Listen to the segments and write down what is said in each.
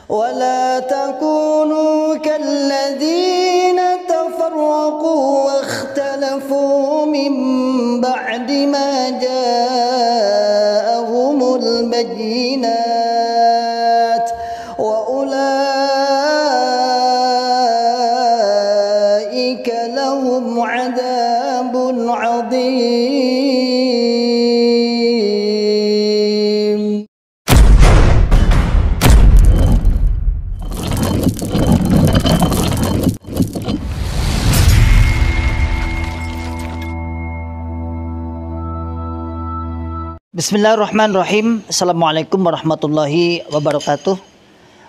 ولا تكونوا كالذين تفرقوا واختلفوا من بعد ما جاءهم البينات وأولئك لهم عذاب عظيم. Bismillahirrahmanirrahim. Assalamualaikum warahmatullahi wabarakatuh.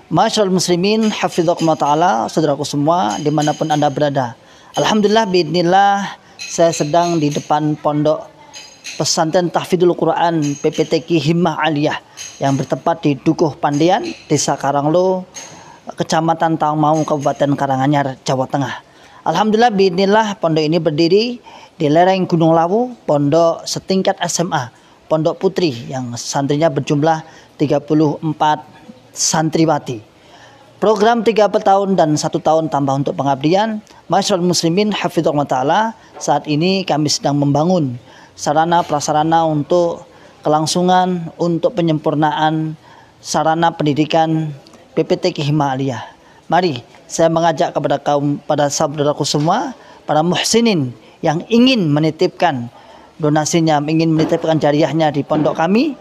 Masyarul muslimin, hafizakumullah ta'ala, saudaraku semua dimanapun anda berada. Alhamdulillah, biidznillah, saya sedang di depan pondok pesantren tahfidzul Quran PPTQ Himmah Aliyah yang bertempat di Dukuh Pandian, Desa Karanglo, Kecamatan Tangmau, Kabupaten Karanganyar, Jawa Tengah. Alhamdulillah, biidznillah, pondok ini berdiri di lereng Gunung Lawu, pondok setingkat SMA, Pondok Putri, yang santrinya berjumlah 34 santriwati. Program 3 tahun dan 1 tahun tambah untuk pengabdian. Masyarul muslimin, hafizakumullah ta'ala, saat ini kami sedang membangun sarana prasarana untuk kelangsungan, untuk penyempurnaan sarana pendidikan PPTQ Himmah Aliyah. Mari saya mengajak pada saudaraku semua, para muhsinin yang ingin menitipkan donasinya, ingin menitipkan jariahnya di pondok kami,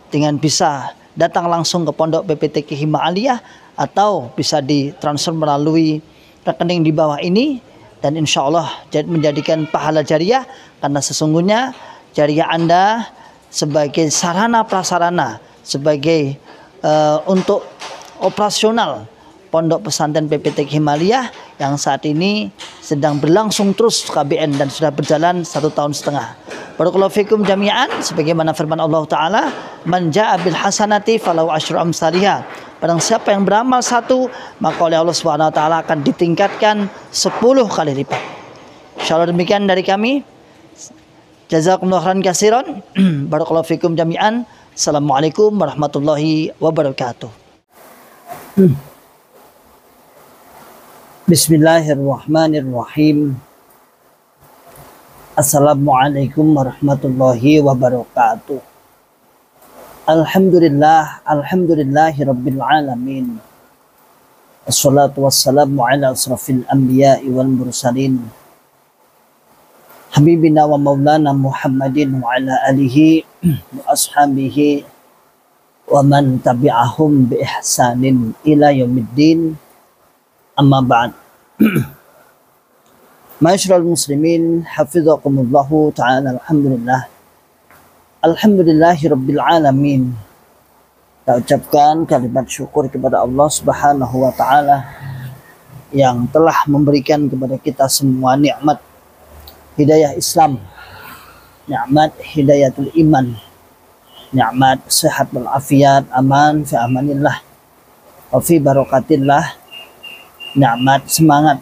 dengan bisa datang langsung ke pondok PPTQ Himmah Aliyah atau bisa ditransfer melalui rekening di bawah ini, dan insya Allah menjadikan pahala jariah, karena sesungguhnya jariah Anda sebagai sarana prasarana, sebagai untuk operasional pondok pesantren PPTQ Himmah Aliyah yang saat ini sedang berlangsung terus KBN dan sudah berjalan 1 tahun setengah. Barakallahu fikum jami'an, sebagaimana firman Allah Ta'ala, man ja'a bil hasanati falahu asyru amsalihha. Barang siapa yang beramal 1, maka oleh Allah Subhanahu wa taala akan ditingkatkan 10 kali lipat. Insyaallah demikian dari kami. Jazakumullahu khairan katsiran. Barakallahu fikum jami'an. Assalamualaikum warahmatullahi wabarakatuh. Bismillahirrahmanirrahim. Assalamualaikum warahmatullahi wabarakatuh. Alhamdulillah, alhamdulillahi rabbil alamin. Assalatu wassalamu ala asrafil anbiya'i wal mursalin, habibina wa maulana Muhammadin wa ala alihi wa ashabihi wa man tabi'ahum bi ihsanin ila yaumiddin. Amma ba'd. Masyarul muslimin, hafizakumullahu ta'ala, alhamdulillah. Alhamdulillahi rabbil alamin. Kita ucapkan kalimat syukur kepada Allah Subhanahu wa ta'ala yang telah memberikan kepada kita semua nikmat hidayah Islam, nikmat hidayatul iman, nikmat sehat walafiat, aman fi amanillah wa fi barakatillah, nikmat semangat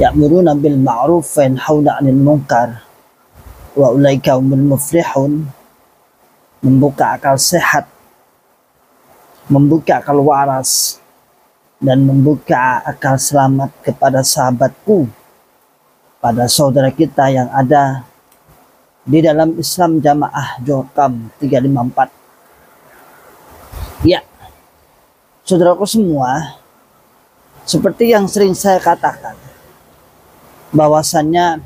ya'muruna bil ma'ruf wa yanhauna 'anil munkar wa ulaika humul muflihun, membuka akal sehat, membuka akal waras, dan membuka akal selamat kepada sahabatku, pada saudara kita yang ada di dalam Islam Jamaah Jokam 354. Ya, saudaraku semua, seperti yang sering saya katakan, bahwasannya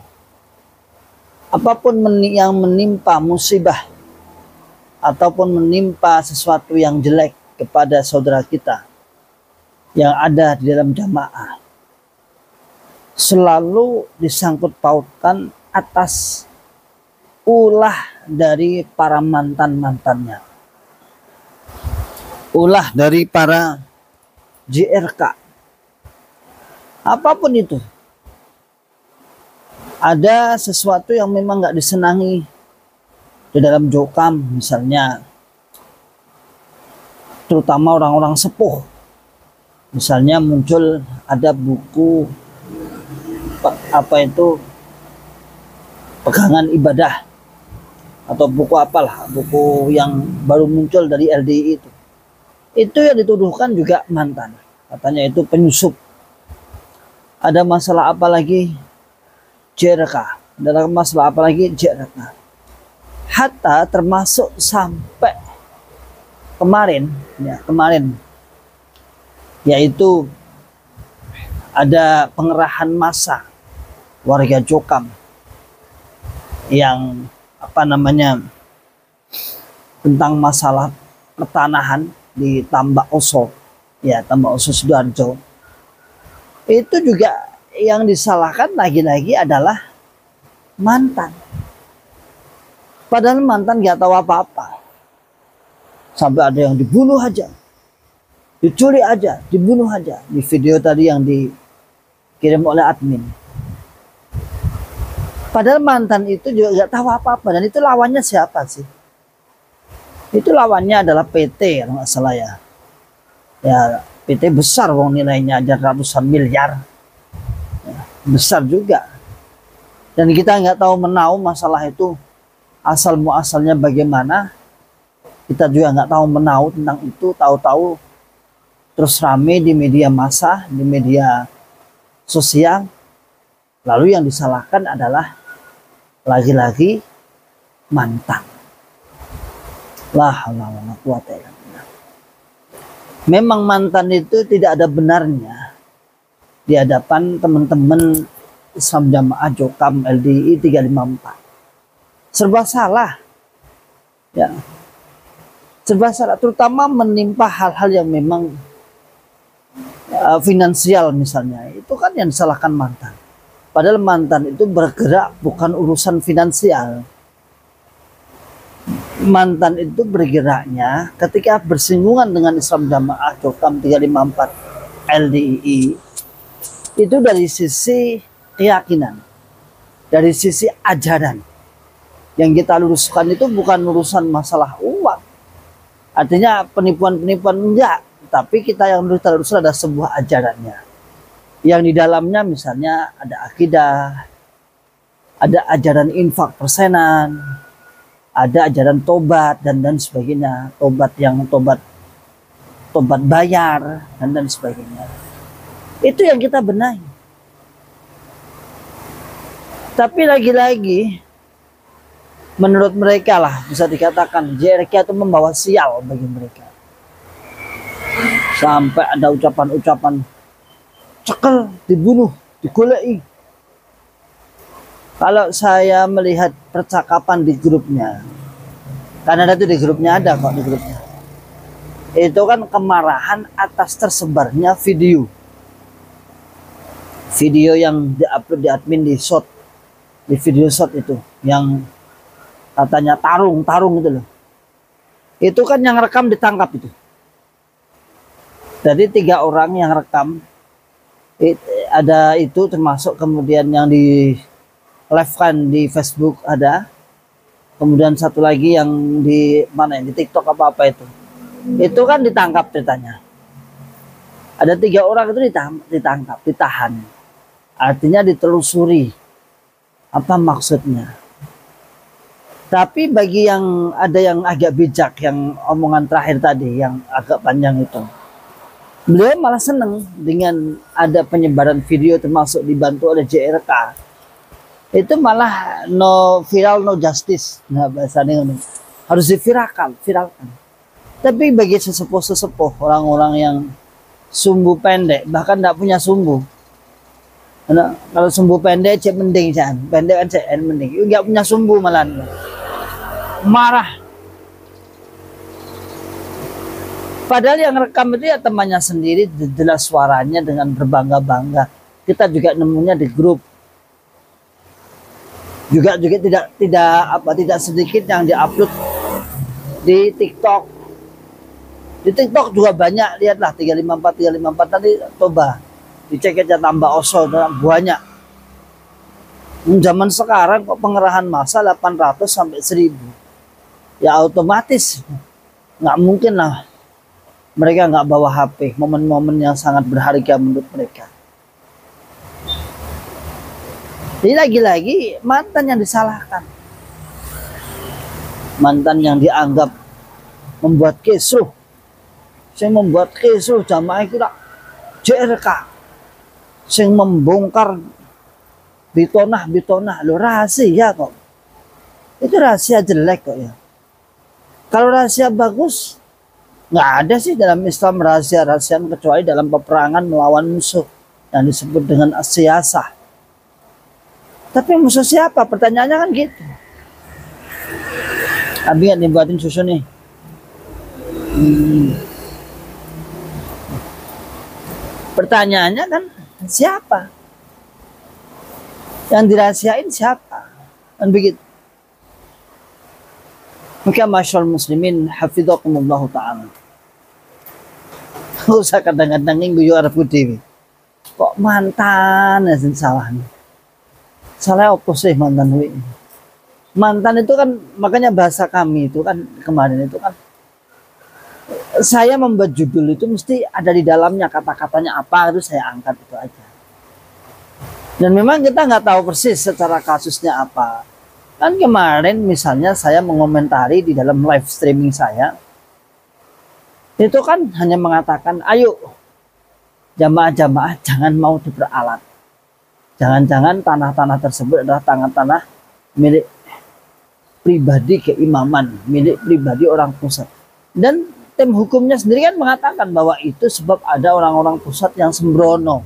apapun yang menimpa musibah ataupun menimpa sesuatu yang jelek kepada saudara kita yang ada di dalam jamaah, selalu disangkut pautkan atas ulah dari para mantan-mantannya, ulah dari para JRK, apapun itu. Ada sesuatu yang memang nggak disenangi di dalam Jokam, misalnya terutama orang-orang sepuh, misalnya muncul ada buku apa itu pegangan ibadah atau buku apalah, buku yang baru muncul dari LDI itu, itu yang dituduhkan juga mantan. Katanya itu penyusup. Ada masalah apa lagi? JRK. Ada masalah apa lagi? JRK. Hatta termasuk sampai kemarin, yaitu ada pengerahan massa warga Jokam yang tentang masalah pertanahan di Tambak Oso, Tambak Oso Sidoarjo. Itu juga yang disalahkan lagi-lagi adalah mantan. Padahal mantan gak tahu apa-apa. Sampai ada yang dibunuh aja, diculik aja, dibunuh aja. Di video tadi yang dikirim oleh admin. Padahal mantan itu juga gak tahu apa-apa. Dan itu lawannya siapa sih? Itu lawannya adalah PT kalau nggak salah ya. Ya PT besar wong, nilainya aja ratusan miliar. Ya, besar juga. Dan kita nggak tahu menau masalah itu asal muasalnya bagaimana. Kita juga nggak tahu menau tentang itu. Tahu-tahu terus rame di media massa, di media sosial. Lalu yang disalahkan adalah lagi-lagi mantan. Memang mantan itu tidak ada benarnya di hadapan teman-teman Islam Jamaah Jokam LDI 354. Serba salah. Ya. Serba salah, terutama menimpa hal-hal yang memang finansial misalnya. Itu kan yang disalahkan mantan. Padahal mantan itu bergerak bukan urusan finansial. Mantan itu bergeraknya ketika bersinggungan dengan Islam Jamaah Jokam 354 LDII itu dari sisi keyakinan, dari sisi ajaran. Yang kita luruskan itu bukan urusan masalah uang, artinya penipuan-penipuan enggak, tapi kita yang luruskan adalah sebuah ajarannya yang di dalamnya misalnya ada akidah, ada ajaran infak persenan, ada ajaran tobat dan sebagainya, tobat bayar dan sebagainya. Itu yang kita benahi. Tapi lagi-lagi menurut mereka lah bisa dikatakan JRK itu membawa sial bagi mereka. Sampai ada ucapan-ucapan cekel, dibunuh, digoleki. Kalau saya melihat percakapan di grupnya, karena itu di grupnya ada kok, di grupnya. Itu kan kemarahan atas tersebarnya video yang diupload di admin di shot, di video shot itu, yang katanya tarung itu loh. Itu kan yang rekam ditangkap itu. Jadi 3 orang yang rekam, ada itu termasuk kemudian yang di live kan di Facebook ada, kemudian satu lagi yang di mana di TikTok apa itu kan ditangkap ceritanya. Ada 3 orang itu ditangkap, ditahan, artinya ditelusuri apa maksudnya. Tapi bagi yang ada yang agak bijak, yang omongan terakhir tadi yang agak panjang itu, beliau malah seneng dengan ada penyebaran video termasuk dibantu oleh JRK. Itu malah no viral no justice, nah bahasanya ini harus diviralkan. Tapi bagi sesepuh orang-orang yang sumbu pendek, bahkan tidak punya sumbu, nah, kalau sumbu pendek cek mending jangan, pendek kan cek mending, nggak punya sumbu malah marah. Padahal yang rekam itu ya temannya sendiri, jelas suaranya dengan berbangga-bangga. Kita juga nemunya di grup. Juga tidak sedikit yang diupload di TikTok. Di TikTok juga banyak, lihatlah 354 tadi, coba dicek aja Tambak Oso, banyak. Zaman sekarang kok pengerahan massa 800 sampai 1000. Ya otomatis nggak mungkin lah mereka nggak bawa HP, momen-momen yang sangat berharga menurut mereka. Jadi lagi-lagi mantan yang disalahkan, mantan yang dianggap membuat kisruh sing membuat kisruh jamaah itu tak JRK, sing membongkar bitonah lo rahasia kok. Itu rahasia jelek kok ya. Kalau rahasia bagus, nggak ada sih dalam Islam rahasia-rahasia kecuali dalam peperangan melawan musuh yang disebut dengan asyasah. Tapi musuh siapa? Pertanyaannya kan gitu. Abi nggak dibuatin susu nih. Pertanyaannya kan siapa? Yang dirahasiain siapa? Kan begitu. Maka masyaallah muslimin hafidhakumullah ta'ala. Nggak usah kadang-kadang guyu arep dewi. Kok mantan ya salah. Salah apa sih mantan wi? Mantan itu kan makanya bahasa kami itu kan kemarin itu kan saya membuat judul itu mesti ada di dalamnya kata-katanya apa itu saya angkat itu aja. Dan memang kita nggak tahu persis secara kasusnya apa. Kan kemarin misalnya saya mengomentari di dalam live streaming saya, itu kan hanya mengatakan, ayo jamaah-jamaah jangan mau diperalat. Jangan-jangan tanah-tanah tersebut adalah tanah-tanah milik pribadi keimaman, milik pribadi orang pusat. Dan tim hukumnya sendiri kan mengatakan bahwa itu sebab ada orang-orang pusat yang sembrono.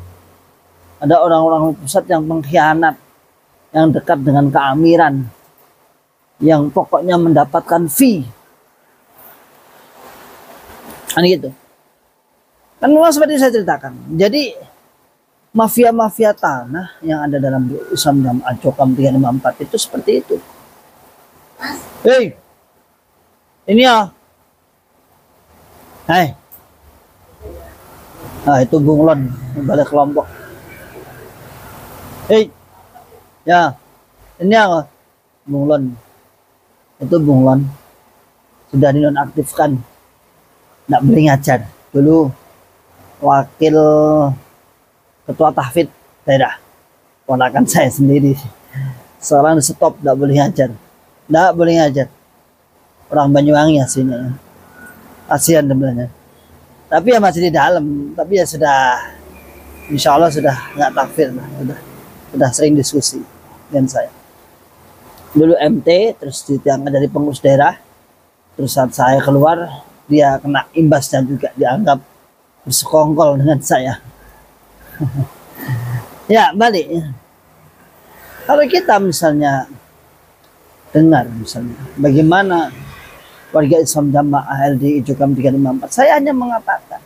Ada orang-orang pusat yang pengkhianat, yang dekat dengan keamiran, yang pokoknya mendapatkan fee. Kan gitu. Kan memang seperti saya ceritakan. Jadi mafia-mafia tanah yang ada dalam Islam Jamaah Cokam 354 itu seperti itu. Hei, ini ya. Hai. Nah itu bunglon balik kelompok. Hei, ya. Ini ya bunglon. Itu bunglon sudah dinonaktifkan, nggak boleh ngajar. Dulu wakil ketua tahfidz daerah, ponakan saya sendiri, sekarang stop, nggak boleh ngajar, nggak boleh ngajar. Orang Banyuwangi aslinya, kasihan sebenarnya. Tapi ya masih di dalam, tapi ya sudah, insya Allah sudah nggak tahfidz lah, sudah sering diskusi dengan saya. Dulu MT, terus diangkat dari pengurus daerah, terus saat saya keluar dia kena imbasnya juga, dianggap bersekongkol dengan saya. Ya balik, kalau kita misalnya dengar misalnya bagaimana warga Islam Jamaah LDI Cokam 354, saya hanya mengatakan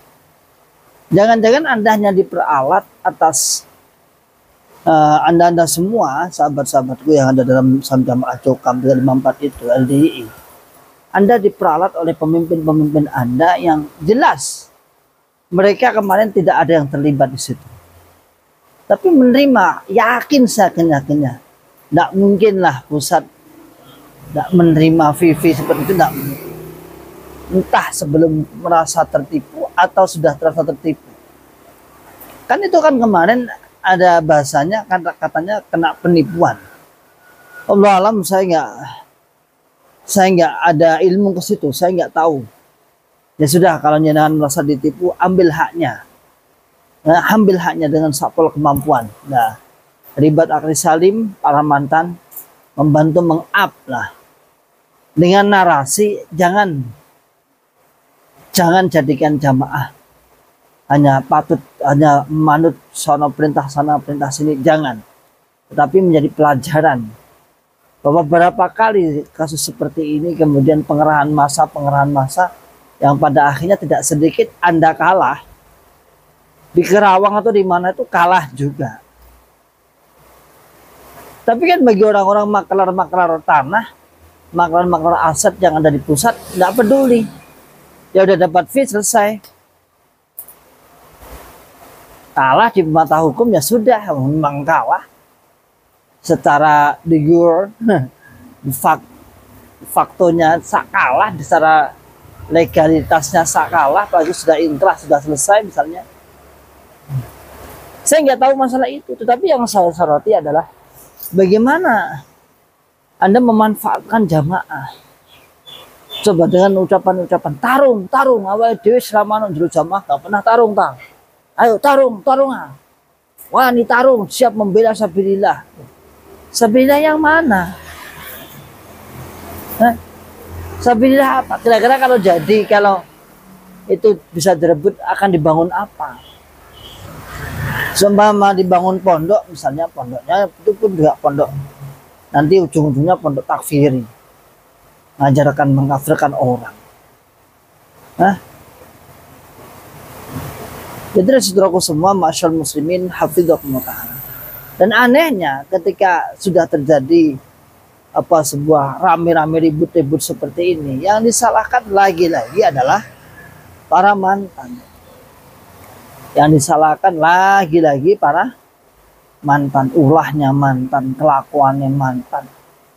jangan-jangan Anda hanya diperalat atas Anda semua, sahabat-sahabatku yang ada dalam Islam Jamaah Cokam 354 itu, LDI, Anda diperalat oleh pemimpin-pemimpin Anda yang jelas mereka kemarin tidak ada yang terlibat di situ. Tapi menerima, yakin seyakin-yakinnya, tidak mungkinlah pusat tidak menerima Vivi seperti itu, tidak. Entah sebelum merasa tertipu atau sudah terasa tertipu. Kan itu kan kemarin ada bahasanya, katanya kena penipuan. Allah alam, saya nggak ada ilmu ke situ, saya nggak tahu. Ya sudah, kalau jenengan merasa ditipu, ambil haknya. Nah, ambil haknya dengan sapol kemampuan. Nah, Ribat Akhri Salim, para mantan, membantu meng-up lah. Dengan narasi, jangan jadikan jamaah hanya manut sana perintah sini, jangan. Tetapi menjadi pelajaran bahwa beberapa kali kasus seperti ini kemudian pengerahan massa yang pada akhirnya tidak sedikit Anda kalah di Kerawang atau di mana itu kalah juga. Tapi kan bagi orang-orang maklar tanah, maklar aset yang ada di pusat, nggak peduli. Ya udah dapat fee, selesai. Kalah di mata hukum ya sudah, memang kalah. Secara de jure, faktonya kalah, secara legalitasnya kalah, apalagi sudah inkrah, sudah selesai misalnya. Saya nggak tahu masalah itu, tetapi yang saya soroti adalah bagaimana Anda memanfaatkan jamaah. Coba dengan ucapan-ucapan tarung awal dewi selama jero jamaah gak pernah tarung ta. Ayo tarung ah. Wah ini tarung siap membela sabilillah. Sabilillah yang mana? Sabilillah apa? Kira-kira kalau itu bisa direbut akan dibangun apa? Seumpama dibangun pondok, misalnya pondoknya itu pun juga pondok. Nanti ujung-ujungnya pondok takfiri. Mengajarkan mengkafirkan orang. Jadi saudaraku semua, masyaallah muslimin hafidhakumullah ta'ala. Dan anehnya ketika sudah terjadi sebuah rame-rame ribut-ribut seperti ini, yang disalahkan lagi-lagi adalah para mantan. Yang disalahkan lagi-lagi para mantan, ulahnya mantan, kelakuannya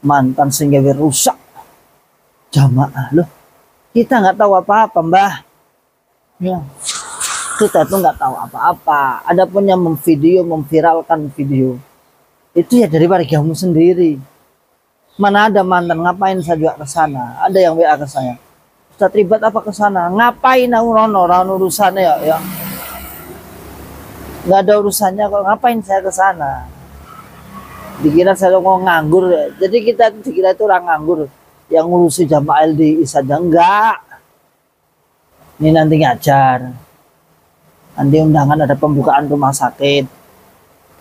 mantan sehingga rusak jamaah. Loh, kita nggak tahu apa-apa, Mbah. Ya, kita tuh nggak tahu apa-apa. Adapun yang memviralkan video itu ya dari wargamu sendiri. Mana ada mantan, ngapain saya juga ke sana? Ada yang WA ke saya, Ustaz Ribat apa ke sana? Ngapain orang urusannya ya? Nggak ada urusannya kok, ngapain saya ke sana? Dikira saya mau nganggur. Jadi kita dikira itu orang nganggur yang ngurusi jamaah LDI saja. Enggak. Ini nanti ngajar. Nanti undangan ada pembukaan rumah sakit.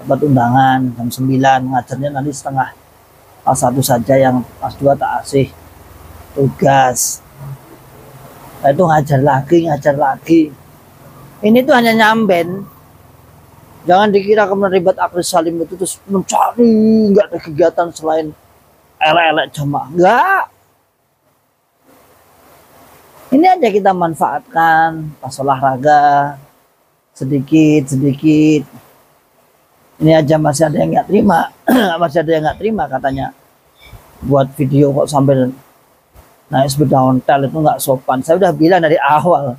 Dapat undangan jam 9, ngajarnya nanti setengah kelas 1 saja, yang kelas 2 tak asih tugas. Nah, itu ngajar lagi. Ini tuh hanya nyamben. Jangan dikira kemudian Ribat Akris Salim itu terus mencari, nggak ada kegiatan selain elek-elek jamaah. Enggak. Ini aja kita manfaatkan pas olahraga sedikit. Ini aja masih ada yang nggak terima, katanya buat video kok sambil naik sepeda ontel itu nggak sopan. Saya udah bilang dari awal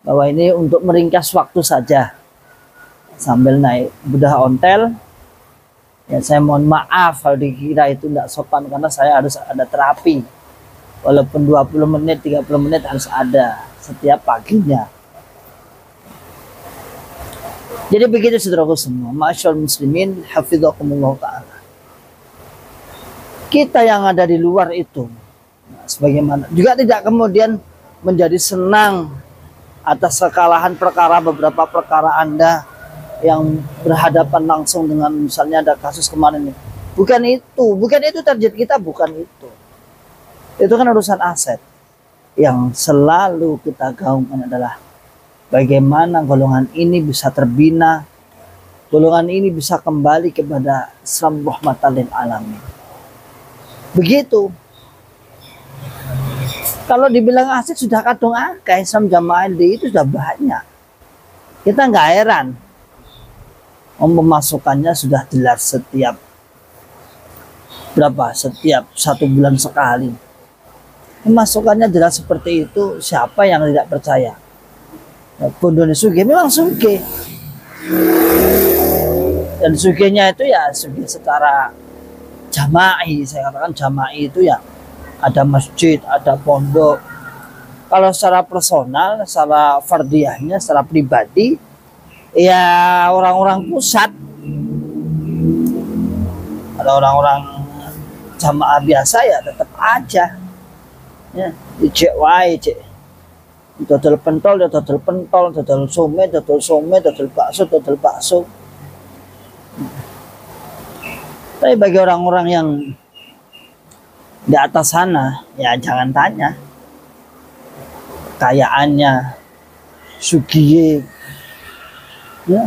bahwa ini untuk meringkas waktu saja. Sambil naik bedah ontel, ya saya mohon maaf kalau dikira itu tidak sopan, karena saya harus ada terapi. Walaupun 20 menit, 30 menit harus ada setiap paginya. Jadi begitu saudaraku semua, masyaallah muslimin hafidhakumullah ta'ala. Kita yang ada di luar itu, sebagaimana juga tidak kemudian menjadi senang atas kekalahan beberapa perkara Anda yang berhadapan langsung dengan, misalnya ada kasus kemarin ini. Bukan itu target kita, bukan itu. Itu kan urusan aset. Yang selalu kita gaungkan adalah bagaimana golongan ini bisa terbina, golongan ini bisa kembali kepada Islam rahmatan lil alamin. Begitu. Kalau dibilang aset sudah kadung angka, Islam Jamaah LDI itu sudah banyak. Kita nggak heran. Pemasukannya sudah jelas setiap 1 bulan sekali. Pemasukannya jelas seperti itu. Siapa yang tidak percaya? Bondone sugih memang sugih. Dan sugihnya itu ya sugih secara jama'i. Saya katakan jama'i itu ya ada masjid, ada pondok. Kalau secara personal, secara fardiyahnya, secara pribadi, ya orang-orang pusat. Ada orang-orang jamaah biasa ya tetap aja. Ya, dicek wae cek. Dodol pentol, dodol some, dodol bakso. Tapi bagi orang-orang yang di atas sana, ya jangan tanya. Kekayaannya, sugih, ya,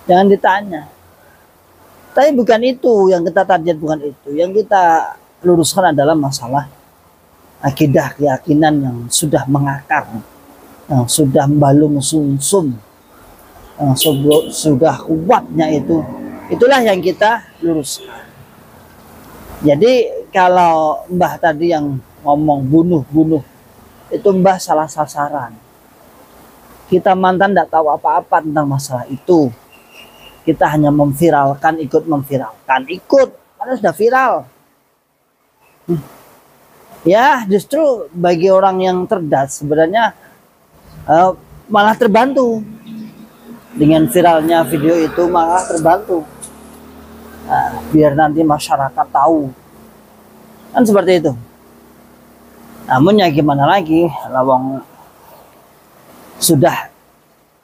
jangan ditanya. Tapi bukan itu yang kita target, bukan itu. Yang kita luruskan adalah masalah akidah, keyakinan yang sudah mengakar, yang sudah membalung sumsum, yang sudah kuatnya itu. Itulah yang kita luruskan. Jadi kalau Mbah tadi yang ngomong bunuh, itu Mbah salah sasaran. Kita mantan tidak tahu apa-apa tentang masalah itu. Kita hanya memviralkan, ikut, karena sudah viral. Ya, justru bagi orang yang cerdas sebenarnya malah terbantu dengan viralnya video itu, malah terbantu. Nah, biar nanti masyarakat tahu, kan seperti itu. Namun ya gimana lagi, lawang sudah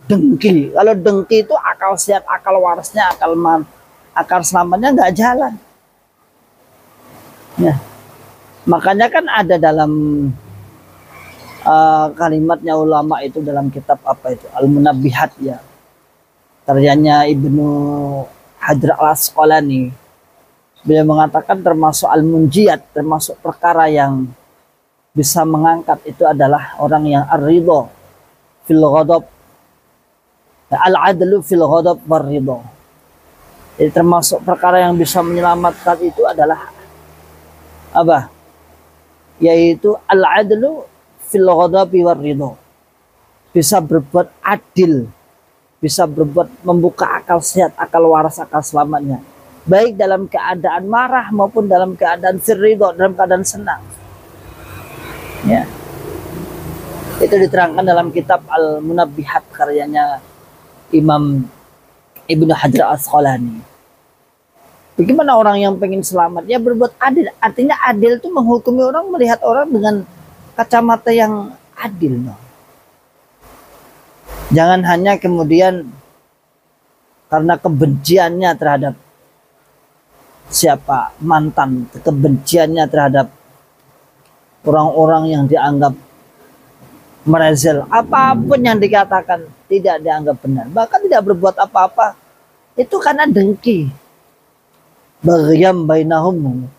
dengki. Kalau dengki itu akal sehat, akal warasnya, akal selamatnya nggak jalan. Ya. Makanya kan ada dalam kalimatnya ulama itu dalam kitab apa itu, Al-Munabbihat ya, karyanya Ibnu Hajar Al-Asqalani. Beliau mengatakan termasuk al-munjiyat, termasuk perkara yang bisa mengangkat itu adalah orang yang ar-ridho fil ghadab, al-adlu fil ghadab war ridho. Jadi termasuk perkara yang bisa menyelamatkan itu adalah apa? Yaitu al-adlu fil ghadabi war ridho. Bisa berbuat adil, bisa berbuat membuka akal sehat, akal waras, akal selamatnya, baik dalam keadaan marah maupun dalam keadaan firridho, dalam keadaan senang. Ya. Itu diterangkan dalam kitab Al-Munabbihat karyanya Imam Ibnu Hajar Al-Asqalani. Bagaimana orang yang pengen selamat? Ya berbuat adil. Artinya adil itu menghukumi orang, melihat orang dengan kacamata yang adil. No? Jangan hanya kemudian karena kebenciannya terhadap siapa, mantan, kebenciannya terhadap orang-orang yang dianggap merezel, apapun yang dikatakan tidak dianggap benar, bahkan tidak berbuat apa-apa, itu karena dengki. Baghyam bainahum,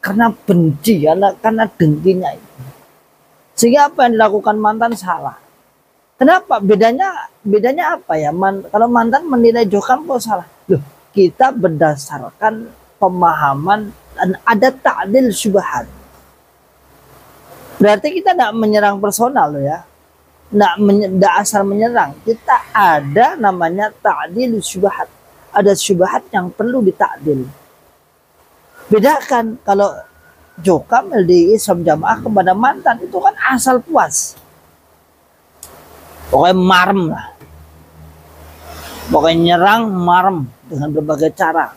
karena benci, karena dengkinya itu. Sehingga apa yang dilakukan mantan salah. Kenapa? Bedanya apa ya? Kalau mantan menilai Jokam kok salah. Loh, kita berdasarkan pemahaman dan ada ta'dil syubhat. Berarti kita tidak menyerang personal loh ya. Tidak asal menyerang. Kita ada namanya ta'dil syubhat. Ada syubhat yang perlu ditakdil. Bedakan kalau Jokam LDI Islam Jamaah kepada mantan itu kan asal puas. Pokoknya marem lah. Pokoknya nyerang, marem dengan berbagai cara.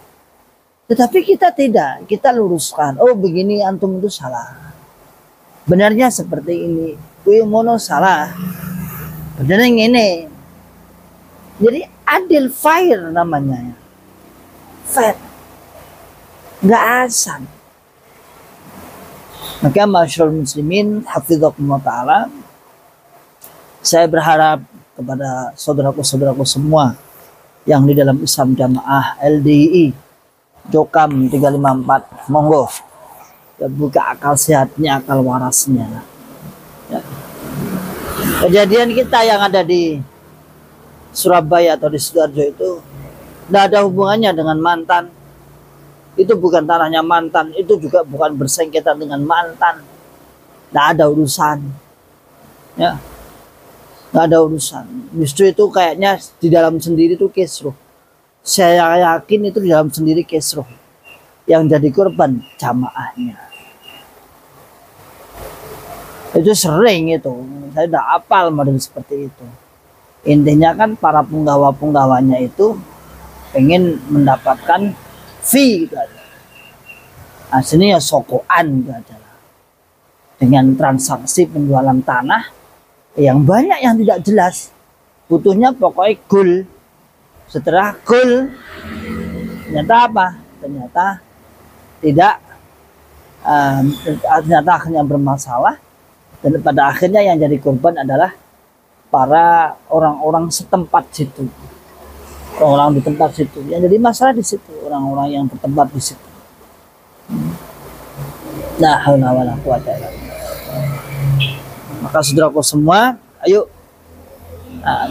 Tetapi kita tidak, kita luruskan. Oh begini antum itu salah. Benarnya seperti ini. Kuyu mono salah. Benarnya yang ini. Jadi adil, fair namanya. Fair. Nggak asal. Maka masyarul muslimin hafizakumullah ta'ala, saya berharap kepada saudaraku-saudaraku semua yang di dalam Islam Jamaah LDI Jokam 354, monggo ya, buka akal sehatnya, akal warasnya ya. Kejadian kita yang ada di Surabaya atau di Sidoarjo itu tidak ada hubungannya dengan mantan. Itu bukan tanahnya mantan, itu juga bukan bersengketa dengan mantan. Tidak ada urusan ya, nggak ada urusan. Justru itu kayaknya di dalam sendiri itu kisruh. Saya yakin itu di dalam sendiri kisruh. Yang jadi korban jamaahnya. Itu sering itu. Saya udah hafal model seperti itu. Intinya kan para penggawa-penggawanya itu pengen mendapatkan fee gitu aja. Aslinya sokoan gitu aja. Dengan transaksi penjualan tanah yang banyak yang tidak jelas, butuhnya pokoknya goal. Setelah goal, ternyata apa? Ternyata tidak, ternyata akhirnya bermasalah, dan pada akhirnya yang jadi korban adalah para orang-orang setempat situ, orang-orang di tempat situ. Yang jadi masalah di situ, orang-orang yang bertempat di situ. La haula wala quwata illa billah. Maka saudaraku semua, ayo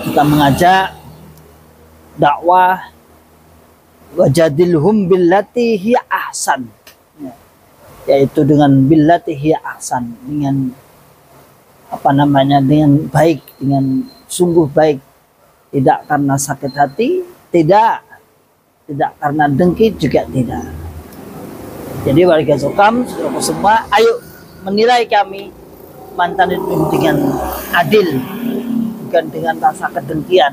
kita mengajak dakwah wajadilhum billati hiya ahsan, ya, yaitu dengan billati hiya ahsan, dengan apa namanya, dengan baik, dengan sungguh baik, tidak karena sakit hati, tidak karena dengki, juga tidak. Jadi warga Jokam, saudaraku semua, ayo menilai kami mantan itu dengan adil, bukan dengan rasa kedengkian.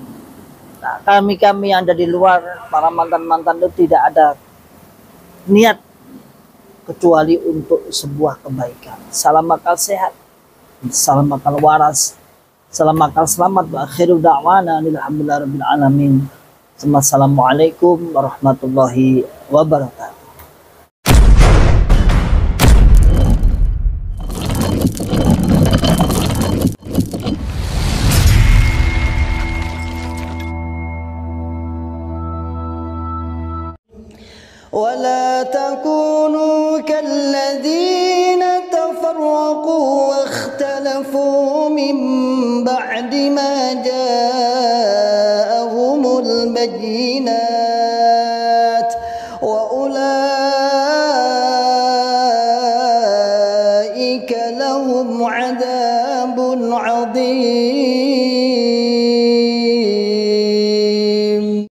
Nah, kami yang ada di luar, para mantan itu tidak ada niat kecuali untuk sebuah kebaikan. Salam akal sehat, salam akal waras, salam akal selamat. Wa akhiru da'wana alhamdulillahi rabbil alamin. Assalamualaikum warahmatullahi wabarakatuh. ولا تكونوا كالذين تفرقوا واختلفوا من بعد ما جاءهم البينات